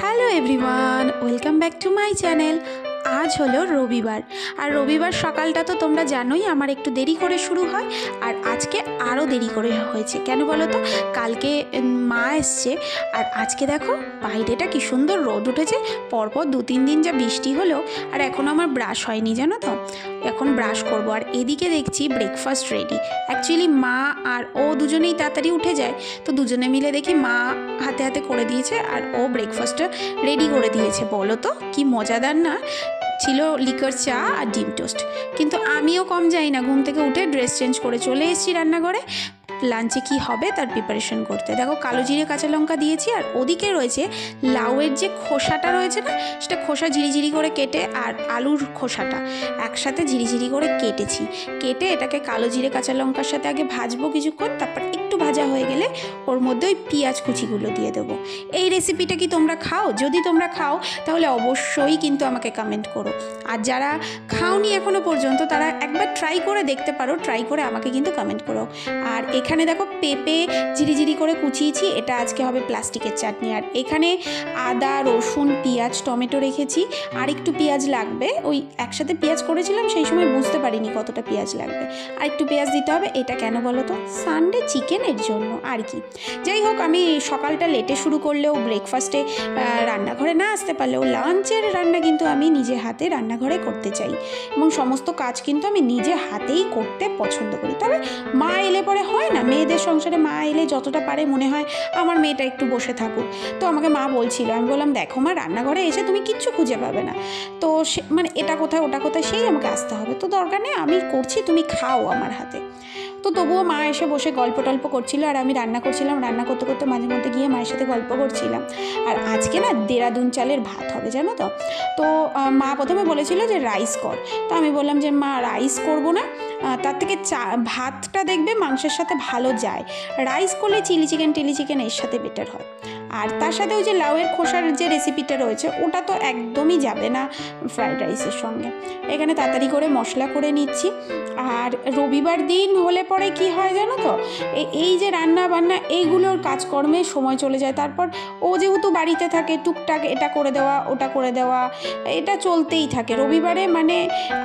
Hello everyone, welcome back to my channel. আজ হলো রবিবার, আর রবিবার সকালটা তো তোমরা জানোই আমার একটু দেরি করে শুরু হয়, আর আজকে আরও দেরি করে হয়েছে। কেন বলো তো? কালকে মা এসছে, আর আজকে দেখো বাইরেটা কি সুন্দর রোদ উঠেছে। পরপর 2-3 দিন যা বৃষ্টি হলো, আর এখনও আমার ব্রাশ হয়নি জানো তো। এখন ব্রাশ করব, আর এদিকে দেখছি ব্রেকফাস্ট রেডি। অ্যাকচুয়ালি মা আর ও দুজনেই তাড়াতাড়ি উঠে যায়, তো দুজনে মিলে দেখি মা হাতে হাতে করে দিয়েছে, আর ও ব্রেকফাস্টটা রেডি করে দিয়েছে। বলো তো কি মজাদার না ছিল, লিকার চা আর ডিম টোস্ট। কিন্তু আমিও কম যাই না, ঘুম থেকে উঠে ড্রেস চেঞ্জ করে চলে এসেছি রান্নাঘরে লাঞ্চে কি হবে তার প্রিপারেশন করতে। দেখো কালো জিরে কাঁচা লঙ্কা দিয়েছি, আর ওদিকে রয়েছে লাউয়ের যে খোসাটা রয়েছে না, সেটা খোসা ঝিরিঝিরি করে কেটে, আর আলুর খোসাটা একসাথে ঝিরিঝিরি করে কেটেছি। কেটে এটাকে কালো জিরে কাঁচা লঙ্কার সাথে আগে ভাজবো কিছুক্ষণ, তারপর একটু ভাজা হয়ে গেলে ওর মধ্যে ওই পেঁয়াজ কুচিগুলো দিয়ে দেবো। এই রেসিপিটা কি তোমরা খাও? যদি তোমরা খাও তাহলে অবশ্যই কিন্তু আমাকে কমেন্ট করো, আর যারা খাওনি এখনও পর্যন্ত তারা একবার ট্রাই করে দেখতে পারো, ট্রাই করে আমাকে কিন্তু কমেন্ট করো। আর এখানে দেখো পেঁপে ঝিরিঝিরি করে কুচিয়েছি, এটা আজকে হবে প্লাস্টিকের চাটনি। আর এখানে আদা রসুন পেঁয়াজ টমেটো রেখেছি, আর একটু পেঁয়াজ লাগবে। ওই একসাথে পেঁয়াজ করেছিলাম, সেই সময় বুঝতে পারিনি কতটা পেঁয়াজ লাগবে, আর একটু পেঁয়াজ দিতে হবে। এটা কেন বলো তো? সানডে চিকেনের জন্য আর কি। যাই হোক, আমি সকালটা লেটে শুরু করলেও ব্রেকফাস্টে রান্নাঘরে না আসতে পারলেও লাঞ্চের রান্না কিন্তু আমি নিজে হাতে রান্নাঘরে করতে চাই, এবং সমস্ত কাজ কিন্তু আমি নিজে হাতেই করতে পছন্দ করি। তবে মা এলে পরে হয় না, মেয়েদের সংসারে মা এলে যতটা পারে মনে হয় আমার মেয়েটা একটু বসে থাকুক। তো আমাকে মা বলছিল, আমি বললাম দেখো মা, রান্নাঘরে এসে তুমি কিচ্ছু খুঁজে পাবে না, তো সে মানে এটা কোথায় ওটা কোথায় সেই আমাকে আসতে হবে, তো দরকার নেই, আমি করছি, তুমি খাও আমার হাতে। তো তবুও মা এসে বসে গল্প টল্প করছিল, আর আমি রান্না করছিলাম। রান্না করতে করতে মাঝে মধ্যে গিয়ে মায়ের সাথে গল্প করছিলাম। আর আজকে না দেরাদুন চালের ভাত হবে জানো তো। তো মা প্রথমে বলেছিল যে রাইস কর, তো আমি বললাম যে মা রাইস করব না, তার থেকে ভাতটা দেখবে মাংসের সাথে ভালো যায়। রাইস করলে চিলি চিকেন এর সাথে বেটার হয়। আর তার সাথে ওই যে লাউয়ের খোসার যে রেসিপিটা রয়েছে, ওটা তো একদমই যাবে না ফ্রাইড রাইসের সঙ্গে। এখানে তাড়াতাড়ি করে মশলা করে নিচ্ছি। আর রবিবার দিন হলে পরে কি হয় জানো তো, এই যে রান্না বান্না এইগুলোর কাজকর্মে সময় চলে যায়। তারপর ও যেহেতু বাড়িতে থাকে, টুকটাক এটা করে দেওয়া ওটা করে দেওয়া, এটা চলতেই থাকে। রবিবারে মানে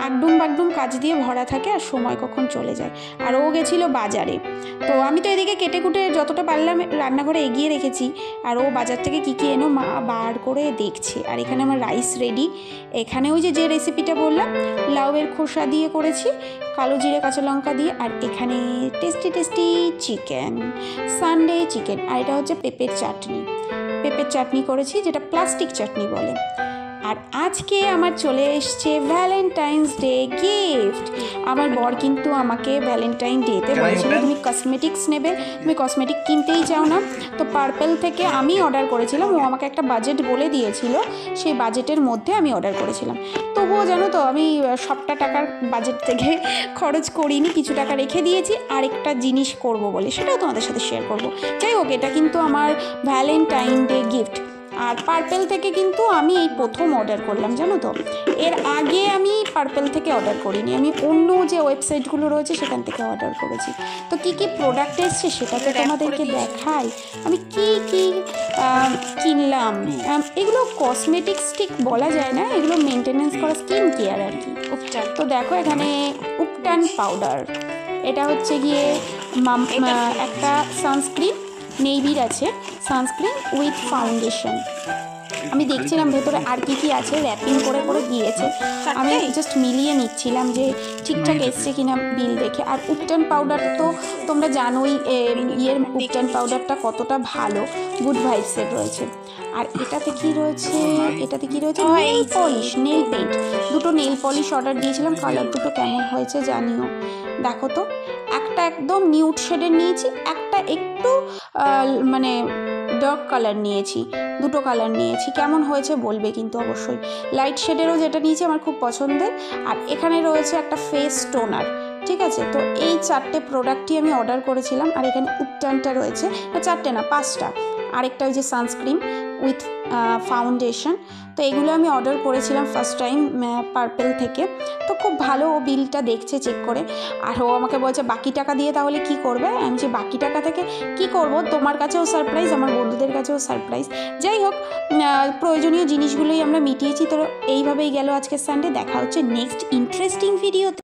আগডুম বাগডুম কাজ দিয়ে ভরা থাকে, আর সময় কখন চলে যায়। আর ও গেছিলো বাজারে, তো আমি তো এদিকে কেটে কুটে যতটা পারলাম রান্নাঘরে এগিয়ে রেখেছি, আর ও বাজার থেকে কী কী এনো মা বার করে দেখছে। আর এখানে আমার রাইস রেডি। এখানে ওই যে রেসিপিটা বললাম লাউয়ের খোসা দিয়ে করেছি, কালো জিরে কাঁচা লঙ্কা দিয়ে। আর এখানে টেস্টি চিকেন, সানডে চিকেন। আর এটা হচ্ছে পেঁপের চাটনি করেছি, যেটা প্লাস্টিক চাটনি বলে। আর আজকে আমার চলে এসছে ভ্যালেন্টাইন্স ডে গিফট। আমার বর কিন্তু আমাকে ভ্যালেন্টাইন ডেতে বলেছিল তুমি কসমেটিক্স নেবে, তুমি কসমেটিক কিনতেই চাও না। তো পার্পল থেকে আমি অর্ডার করেছিলাম, ও আমাকে একটা বাজেট বলে দিয়েছিল, সেই বাজেটের মধ্যে আমি অর্ডার করেছিলাম। তবুও জানো তো আমি সবটা টাকার বাজেট থেকে খরচ করিনি, কিছু টাকা রেখে দিয়েছি আরেকটা জিনিস করব বলে, সেটাও তোমাদের সাথে শেয়ার করব। যাই হোক, এটা কিন্তু আমার ভ্যালেন্টাইন ডে গিফট। আর পার্পেল থেকে কিন্তু আমি এই প্রথম অর্ডার করলাম জানো তো। এর আগে আমি পার্পেল থেকে অর্ডার করিনি, আমি অন্য যে ওয়েবসাইটগুলো রয়েছে সেখান থেকে অর্ডার করেছি। তো কী কী প্রোডাক্ট এসছে সেটা তো তোমাদেরকে দেখাই, আমি কি কিনলাম। এগুলো কসমেটিক্স ঠিক বলা যায় না, এগুলো মেনটেনেন্স করা স্কিন কেয়ার আর কি। তো দেখো এখানে উপটান পাউডার, এটা হচ্ছে গিয়ে একটা সানস্ক্রিন, নেইভির আছে সানস্ক্রিন উইথ ফাউন্ডেশন। আমি দেখছিলাম ভেতরে আর কি আছে, র্যাপিং করে দিয়েছে, আমি জাস্ট মিলিয়ে নিচ্ছিলাম যে ঠিকঠাক এসছে কিনা বিল দেখে। আর উপটান পাউডার তো তোমরা জানোই, উপটান পাউডারটা কতটা ভালো, গুড ভাইবসের রয়েছে। আর এটাতে কি রয়েছে নেল পলিশ, নেল পেন্ট। দুটো নেল পলিশ অর্ডার দিয়েছিলাম, কালার দুটো কেমন হয়েছে জানিও। দেখো তো, একটা একদম নিউড শেডের নিয়েছি, একটা একটু মানে ডার্ক কালার নিয়েছি, দুটো কালার নিয়েছি। কেমন হয়েছে বলবে কিন্তু অবশ্যই। লাইট শেডেরও যেটা নিয়েছি আমার খুব পছন্দের। আর এখানে রয়েছে একটা ফেস টোনার, ঠিক আছে। তো এই 4টে প্রোডাক্টই আমি অর্ডার করেছিলাম। আর এখানে উপটানটা রয়েছে, 4টে না 5টা। আরেকটা ওই যে সানস্ক্রিন, উইথ ফাউন্ডেশন। তো এগুলো আমি অর্ডার করেছিলাম ফার্স্ট টাইম পার্পেল থেকে। তো খুব ভালো, ও বিলটা দেখছে চেক করে, আর ও আমাকে বলছে বাকি টাকা দিয়ে তাহলে কি করবে। আমি যে বাকি টাকা থেকে কি করব, তোমার কাছেও সারপ্রাইজ, আমার বন্ধুদের কাছেও সারপ্রাইজ। যাই হোক, প্রয়োজনীয় জিনিসগুলোই আমরা মিটিয়েছি। তো এইভাবেই গেল আজকের সানডে। দেখা হচ্ছে নেক্সট ইন্টারেস্টিং ভিডিওতে।